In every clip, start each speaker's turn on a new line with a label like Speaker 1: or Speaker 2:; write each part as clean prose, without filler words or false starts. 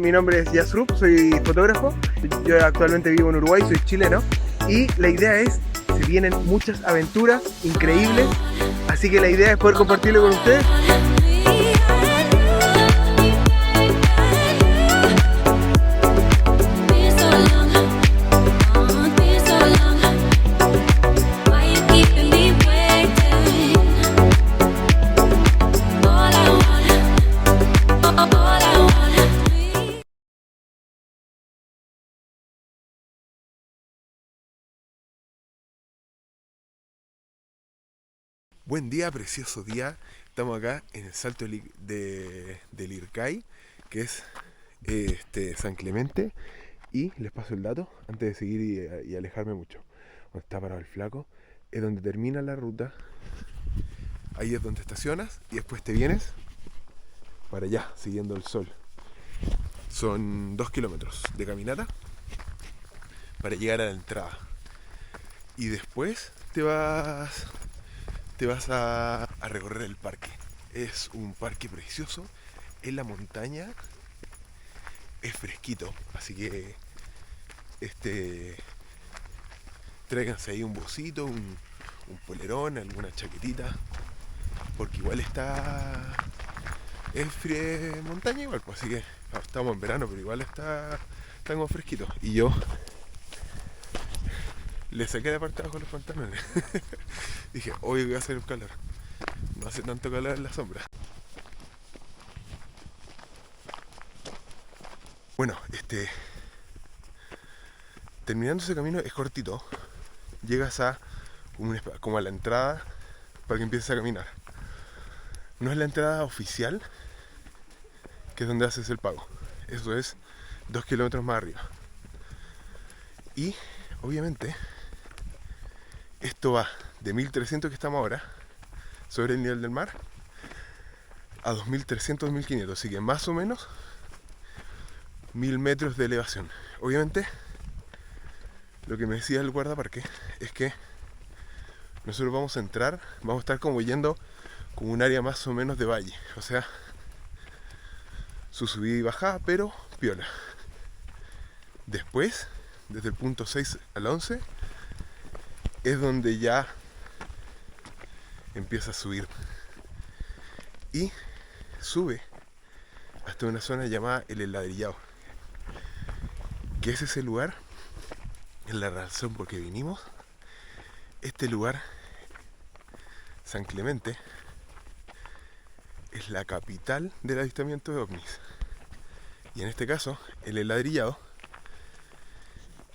Speaker 1: mi nombre es Yasrup, soy fotógrafo. Yo actualmente vivo en Uruguay, soy chileno. Y la idea es, se vienen muchas aventuras increíbles. Así que la idea es poder compartirlo con ustedes.
Speaker 2: Buen día, precioso día. Estamos acá en el salto del Ircay, que es San Clemente. Y les paso el dato antes de seguir y alejarme mucho. Donde está parado el flaco, es donde termina la ruta. Ahí es donde estacionas y después te vienes para allá, siguiendo el sol. Son 2 kilómetros de caminata para llegar a la entrada. Y después te vas a recorrer el parque. Es un parque precioso en la montaña, es fresquito, así que tráiganse ahí un bocito, un polerón, alguna chaquetita, porque igual es montaña igual, pues, así que estamos en verano, pero igual está como fresquito. Y yo le saqué la parte de abajo los pantalones. Dije, hoy voy a hacer un calor. No hace tanto calor en la sombra. Bueno, terminando ese camino es cortito. Llegas como a la entrada para que empieces a caminar. No es la entrada oficial, que es donde haces el pago. Eso es 2 kilómetros más arriba. Y obviamente esto va de 1300 que estamos ahora, sobre el nivel del mar, a 2300, 2500, así que más o menos 1000 metros de elevación. Obviamente, lo que me decía el guardaparque es que nosotros vamos a estar como yendo como un área más o menos de valle, o sea, su subida y bajada, pero piola. Después, desde el punto 6 al 11, es donde ya empieza a subir y sube hasta una zona llamada El Heladrillado, que es ese lugar, en la razón por que vinimos. Este lugar, San Clemente, es la capital del avistamiento de ovnis, y en este caso El Heladrillado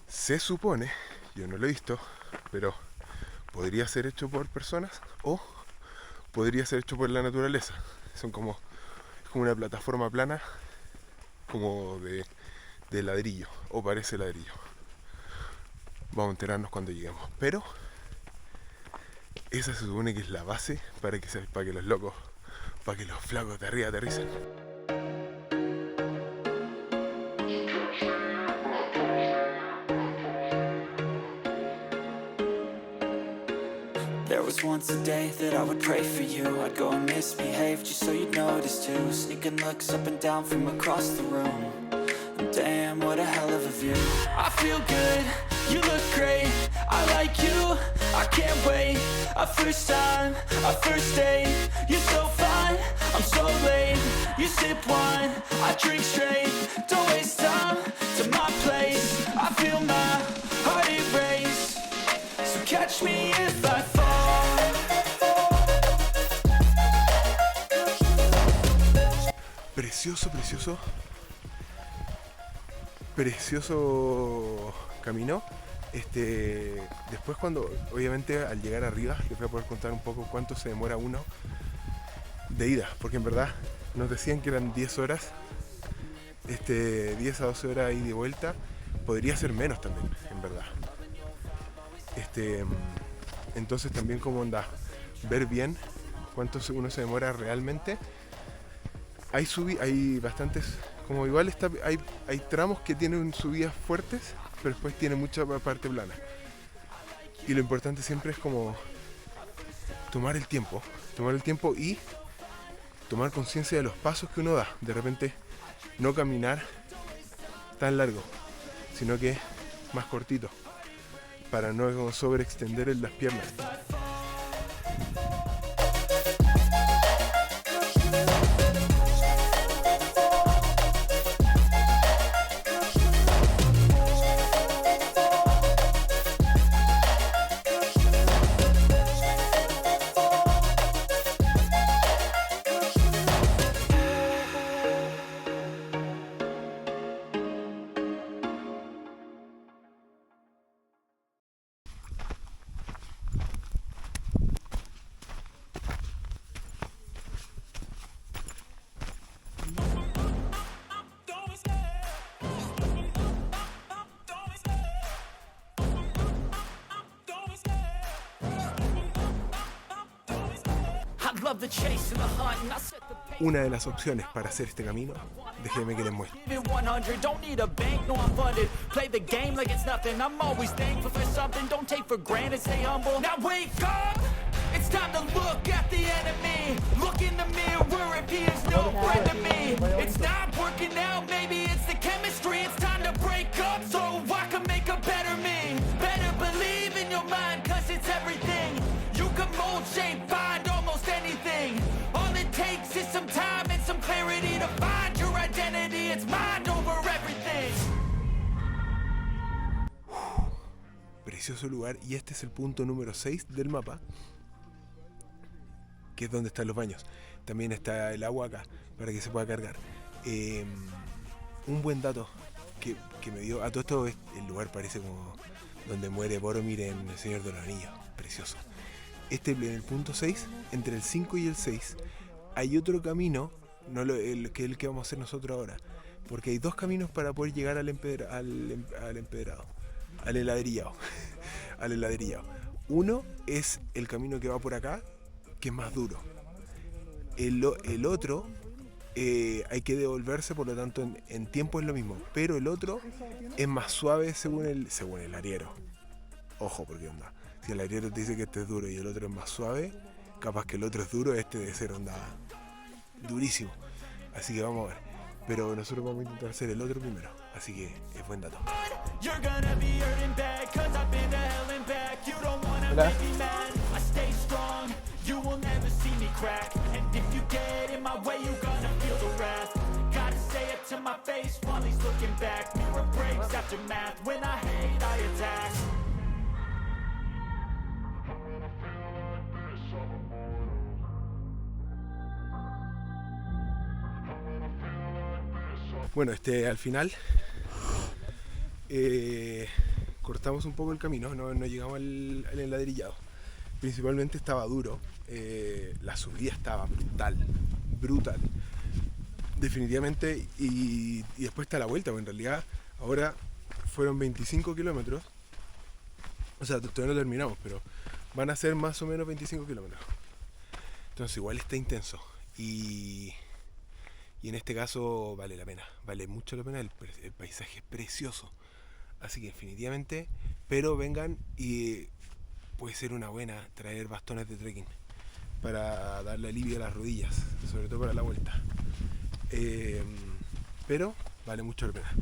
Speaker 2: se supone, yo no lo he visto, pero podría ser hecho por personas o podría ser hecho por la naturaleza. Es como una plataforma plana, como de ladrillo, o parece ladrillo. Vamos a enterarnos cuando lleguemos, pero esa se supone que es la base para que los flacos de arriba aterricen.
Speaker 3: There was once a day that I would pray for you. I'd go and misbehave just so you'd notice too. Sneaking looks up and down from across the room. And damn, what a hell of a view. I feel good, you look great. I like you, I can't wait. A first time, a first date. You're so fine, I'm so late. You sip wine, I drink straight. Don't waste time to my place. I feel my heart erase. So catch me if I fall.
Speaker 2: Precioso camino. Después, cuando obviamente al llegar arriba les voy a poder contar un poco cuánto se demora uno de ida, porque en verdad nos decían que eran 10 horas, 10 a 12 horas ida y de vuelta. Podría ser menos también, en verdad. Entonces también, como onda, ver bien cuánto uno se demora realmente. Hay bastantes, como igual hay tramos que tienen subidas fuertes, pero después tiene mucha parte plana. Y lo importante siempre es como tomar el tiempo y tomar conciencia de los pasos que uno da. De repente no caminar tan largo, sino que más cortito, para no sobreextender en las piernas. Una de las opciones para hacer este camino, déjeme que les muestre.
Speaker 3: It's time to look at the enemy. Look in the mirror if he is no friend to me. It's not working out, maybe it's the chemistry. It's time to break up so I can make a better me. Better believe in your mind, cause it's everything. You can mold, shape, find almost anything. All it takes is some time and some clarity to find your identity. It's mind over everything.
Speaker 2: Precioso lugar, y este es el punto número 6 del mapa, que es donde están los baños. También está el agua acá, para que se pueda cargar. Un buen dato que me dio, a todo esto, el lugar parece como donde muere Boromir en El Señor de los Anillos. Precioso. En el punto 6, entre el 5 y el 6, hay otro camino, no el que vamos a hacer nosotros ahora. Porque hay dos caminos para poder llegar al empedrado, al heladrillado. Al heladrillado. Uno es el camino que va por acá, que es más duro. El otro hay que devolverse, por lo tanto en tiempo es lo mismo, pero el otro es más suave según el arriero. Ojo, porque onda, si el arriero te dice que este es duro y el otro es más suave, capaz que el otro es duro, este debe ser onda durísimo. Así que vamos a ver. Pero nosotros vamos a intentar hacer el otro primero, así que es buen dato.
Speaker 1: Hola.
Speaker 3: You will never see me crack, and if you get in my way, you're gonna feel the wrath. Gotta say it to my face while he's looking back. Mirror breaks after math. When I hate, I attack.
Speaker 2: Bueno, al final cortamos un poco el camino, no llegamos al enladrillado. Principalmente estaba duro, la subida estaba brutal, definitivamente, y después está la vuelta, porque en realidad ahora fueron 25 kilómetros, o sea, todavía no terminamos, pero van a ser más o menos 25 kilómetros. Entonces igual está intenso, y en este caso vale la pena, vale mucho la pena, el paisaje es precioso, así que definitivamente, pero vengan y puede ser una buena traer bastones de trekking para darle alivio a las rodillas, sobre todo para la vuelta. Pero vale mucho la pena.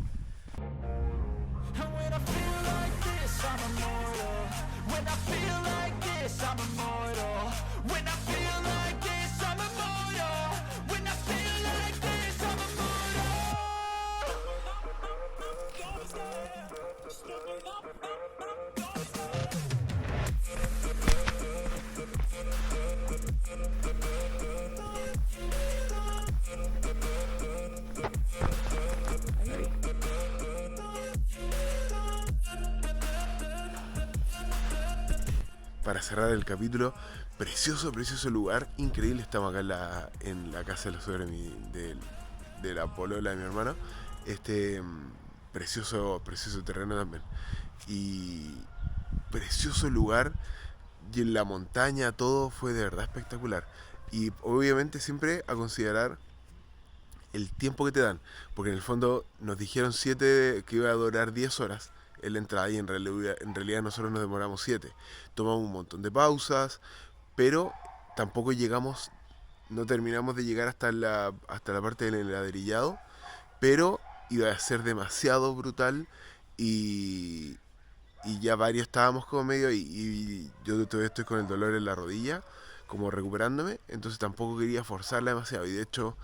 Speaker 2: Para cerrar el capítulo, precioso lugar, increíble. Estamos acá en la casa de la suegra de la polola de mi hermano. Precioso terreno también. Y precioso lugar, y en la montaña todo fue de verdad espectacular. Y obviamente siempre a considerar el tiempo que te dan, porque en el fondo nos dijeron que iba a durar 10 horas en la entrada, y en realidad nosotros nos demoramos 7. Tomamos un montón de pausas, pero tampoco no terminamos de llegar hasta la parte del enladrillado, pero iba a ser demasiado brutal y ya varios estábamos como medio y yo todavía estoy con el dolor en la rodilla, como recuperándome, entonces tampoco quería forzarla demasiado y de hecho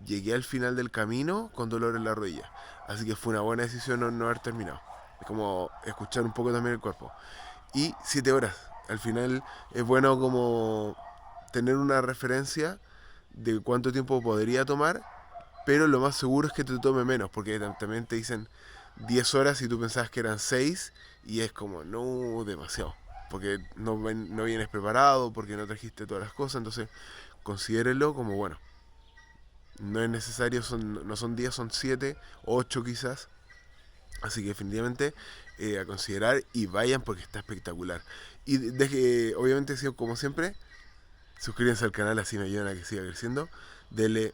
Speaker 2: llegué al final del camino con dolor en la rodilla, así que fue una buena decisión no haber terminado, es como escuchar un poco también el cuerpo. Y 7 horas, al final es bueno como tener una referencia de cuánto tiempo podría tomar, pero lo más seguro es que te tome menos, porque también te dicen 10 horas y tú pensabas que eran 6 y es como, no, demasiado, porque no vienes preparado, porque no trajiste todas las cosas, entonces considérenlo como, bueno, no es necesario, no son 10, son 7, 8 quizás, así que definitivamente a considerar y vayan porque está espectacular. Y obviamente, como siempre, suscríbanse al canal, así me ayudan a que siga creciendo, denle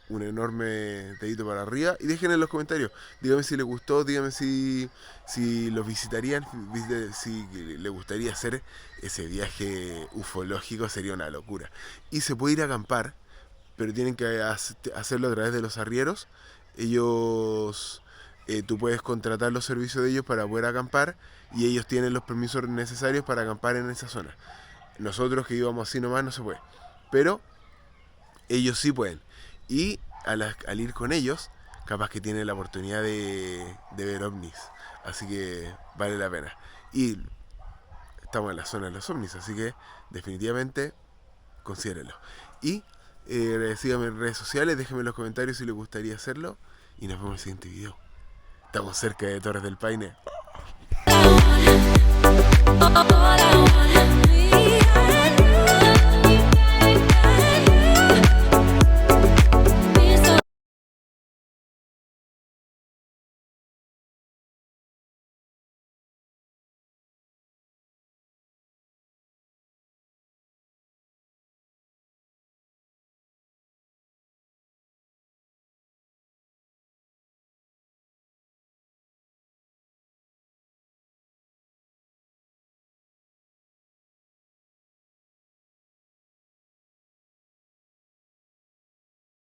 Speaker 2: un enorme dedito para arriba y dejen en los comentarios, díganme si les gustó, díganme si los visitarían, si les gustaría hacer ese viaje ufológico, sería una locura. Y se puede ir a acampar, pero tienen que hacerlo a través de los arrieros. Ellos, tú puedes contratar los servicios de ellos para poder acampar y ellos tienen los permisos necesarios para acampar en esa zona. Nosotros que íbamos así nomás no se puede, pero ellos sí pueden. Y al ir con ellos, capaz que tienen la oportunidad de ver ovnis. Así que vale la pena. Y estamos en la zona de los ovnis, así que definitivamente considérenlo. Y síganme en redes sociales, déjenme en los comentarios si les gustaría hacerlo. Y nos vemos en el siguiente video. Estamos cerca de Torres del Paine.
Speaker 4: All I wanna be